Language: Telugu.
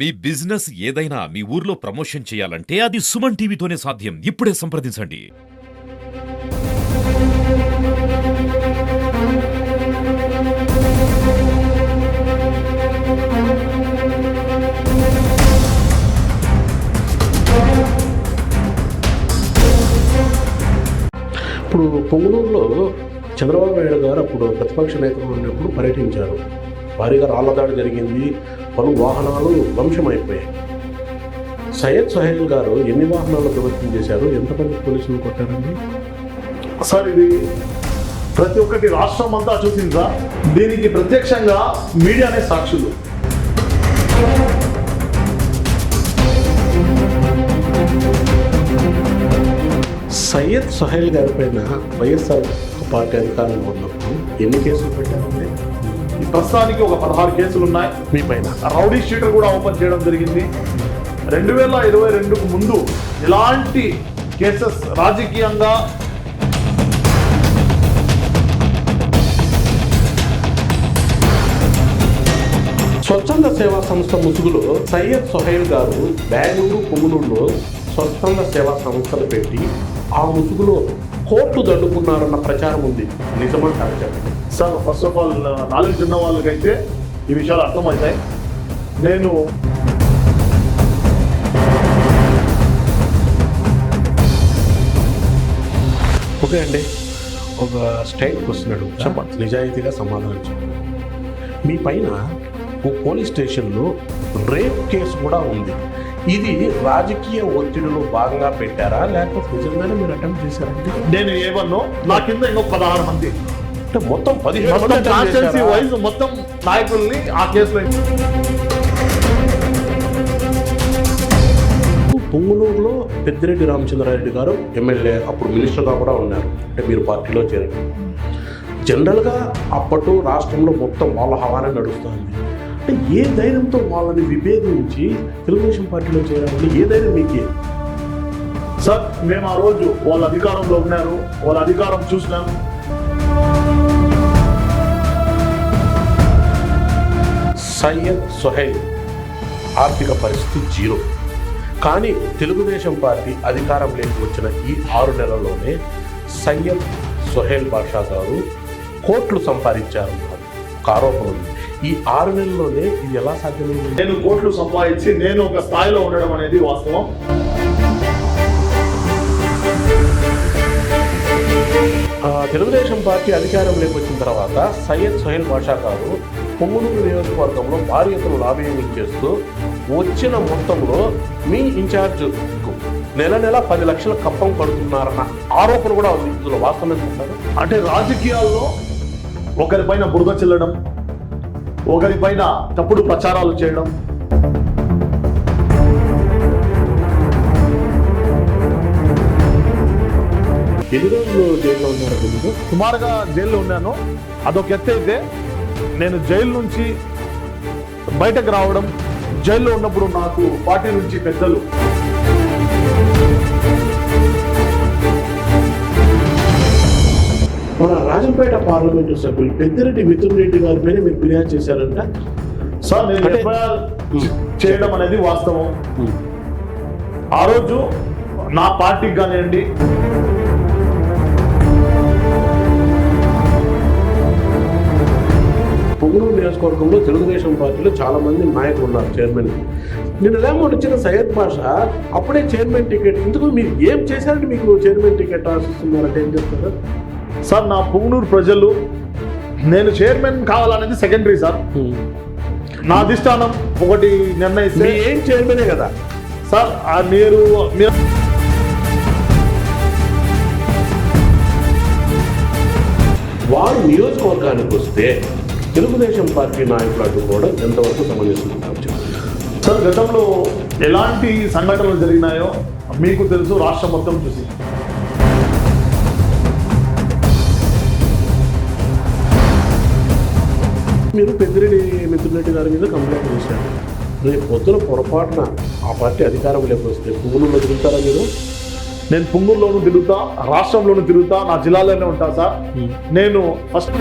మీ బిజినెస్ ఏదైనా మీ ఊర్లో ప్రమోషన్ చేయాలంటే అది సుమన్ టీవీతోనే సాధ్యం. ఇప్పుడే సంప్రదించండి. ఇప్పుడు పొంగునూరులో చంద్రబాబు నాయుడు గారు అప్పుడు ప్రతిపక్ష నేతలు ఉన్నప్పుడు పర్యటించారు. భారీగా రాళ్లదాడి జరిగింది, పలు వాహనాలు ధ్వంసమైపోయాయి. సయ్యద్ సోహెల్ గారు ఎన్ని వాహనాలు ప్రవర్తన చేశారు, ఎంతమంది పోలీసులు కొట్టారండి? సార్ ఇది ప్రతి ఒక్కటి రాష్ట్రం అంతా చూసిందా? దీనికి ప్రత్యక్షంగా మీడియానే సాక్షులు. సయ్యద్ సోహెల్ గారి పైన వైఎస్ఆర్ పార్టీ అధికారంలో ఉన్నప్పుడు ఎన్ని కేసులు పెట్టారండి? ఈ ప్రస్తుతానికి ఒక 16 కేసులు ఉన్నాయి మీ పైన. రౌడీ షీటర్ కూడా ఓపెన్ చేయడం జరిగింది. 2022కు ముందు ఇలాంటి కేసెస్ రాజకీయంగా స్వచ్ఛంద సేవా సంస్థ ముసుగులో సయ్యద్ సోహెల్ గారు బెంగళూరు పొంగునూరులో స్వచ్ఛంద సేవా సంస్థలు పెట్టి ఆ ముసుగులో కోర్టు దండుకున్నారన్న ప్రచారం ఉంది. నిజమంటారు చెప్పండి. Sir first of all knowledge ఉన్న వాళ్ళకైతే ఈ విషయాలు అర్థమవుతాయి. నేను ఓకే అండి, ఒక స్టేట్ క్వశ్చన్ అడుగు, చెప్పండి, నిజాయితీగా సమాధానం చెప్పండి. మీ పైన ఓ పోలీస్ స్టేషన్లో రేప్ కేసు కూడా ఉంది. ఇది రాజకీయ ఒత్తిడిలో భాగంగా పెట్టారా, లేకపోతే నిజంగానే మీరు అటెంప్ట్ చేశారండి? నేను ఏమన్నా నా కింద ఇంకో 16 మంది అంటే మొత్తం 17 మంది attempt కాన్స్టిట్యున్సీ చేశారా? వైజ్ మొత్తం నాయకుల్ని ఆ కేసులో. పొంగునూరులో పెద్దిరెడ్డి రామచంద్రారెడ్డి గారు ఎమ్మెల్యే, అప్పుడు మినిస్టర్గా కూడా ఉన్నారు. అంటే మీరు పార్టీలో చేరండి. జనరల్గా అప్పటి రాష్ట్రంలో మొత్తం వాళ్ళ హవానే నడుస్తుంది. అంటే ఏ ధైర్యంతో వాళ్ళని విభేదించి తెలుగుదేశం పార్టీలో చేరాలని ఏ ధైర్యం మీకే? సార్ మేము ఆ రోజు వాళ్ళ అధికారంలో ఉన్నారు, వాళ్ళ అధికారం చూసినాం. సయ్యద్ సోహెల్ ఆర్థిక పరిస్థితి జీరో. కానీ తెలుగుదేశం పార్టీ అధికారంలోకి వచ్చిన ఈ 6 నెలల్లోనే సయ్యద్ సోహెల్ బాషా గారు కోట్లు సంపాదించారు. ఒక ఆరోపణ ఉంది. ఈ 6 నెలల్లోనే ఇది ఎలా సాధ్యమైంది? నేను కోట్లు సంపాదించి నేను ఒక స్థాయిలో ఉండడం అనేది వాస్తవం. తెలుగుదేశం పార్టీ అధికారంలోకి వచ్చిన తర్వాత సయ్యద్ సోహెల్ బాషా గారు పొంగునూరు నియోజకవర్గంలో భారీ ఎత్తున లాబింగ్ చేస్తూ వచ్చిన మొత్తంలో మీ ఇన్ఛార్జ్కు నెల 10 లక్షల కప్పం కడుతున్నారన్న ఆరోపణ కూడా ఉంది. ఇందులో వాస్తవం ఏంటంటారు? అంటే రాజకీయాల్లో ఒకరిపైన బురద చెల్లడం, ఒకరిపైన తప్పుడు ప్రచారాలు చేయడం, ఎన్ని రోజులు జైల్లో ఉన్నారు? సుమారుగా జైల్లో ఉన్నాను. అదొక ఎత్తు అయితే, నేను జైలు నుంచి బయటకు రావడం, జైల్లో ఉన్నప్పుడు నాకు పార్టీ నుంచి పెద్దలు మన రాజంపేట పార్లమెంటు సభ్యులు పెద్దిరెడ్డి మిథున్ రెడ్డి గారి పైన మీరు ఫిర్యాదు చేశారంట. సార్ నేను ఎఫ్ఐఆర్ చేయడం అనేది వాస్తవం. ఆ రోజు నా పార్టీకి కానివ్వండి, పొంగునూరు నియోజకవర్గంలో తెలుగుదేశం పార్టీలో చాలా మంది నాయకులు ఉన్నారు, చైర్మన్. నిన్న లేమోట్ వచ్చిన సయ్యద్ బాషా అప్పుడే చైర్మన్ టికెట్, ఇందుకు మీరు ఏం చేశారంటే మీకు చైర్మన్ టికెట్ ఆశిస్తున్నారంటే ఏం చెప్తారు? సార్ నా పొంగునూరు ప్రజలు, నేను చైర్మన్ కావాలనేది సెకండరీ సార్. నా అధిష్టానం ఒకటి నిర్ణయిస్తే ఏం చైర్మనే కదా సార్. మీరు వారు నియోజకవర్గానికి వస్తే తెలుగుదేశం పార్టీ నాయకులు అడ్డుకోవడం ఎంతవరకు సమంజసం? సార్ గతంలో ఎలాంటి సంఘటనలు జరిగినాయో మీకు తెలుసు, రాష్ట్రం మొత్తం చూసి. మీరు పెద్దిరెడ్డి మిథున్ రెడ్డి గారి మీద కంప్లైంట్ చేశారు. రేపు పొద్దున పొరపాటున ఆ పార్టీ అధికారంలోకి వస్తే పొంగునూరులో తిరుగుతారా మీరు? నేను పొంగూరులోనూ తిరుగుతా, రాష్ట్రంలోనూ తిరుగుతా, నా జిల్లాలోనే ఉంటా సార్. నేను ఫస్ట్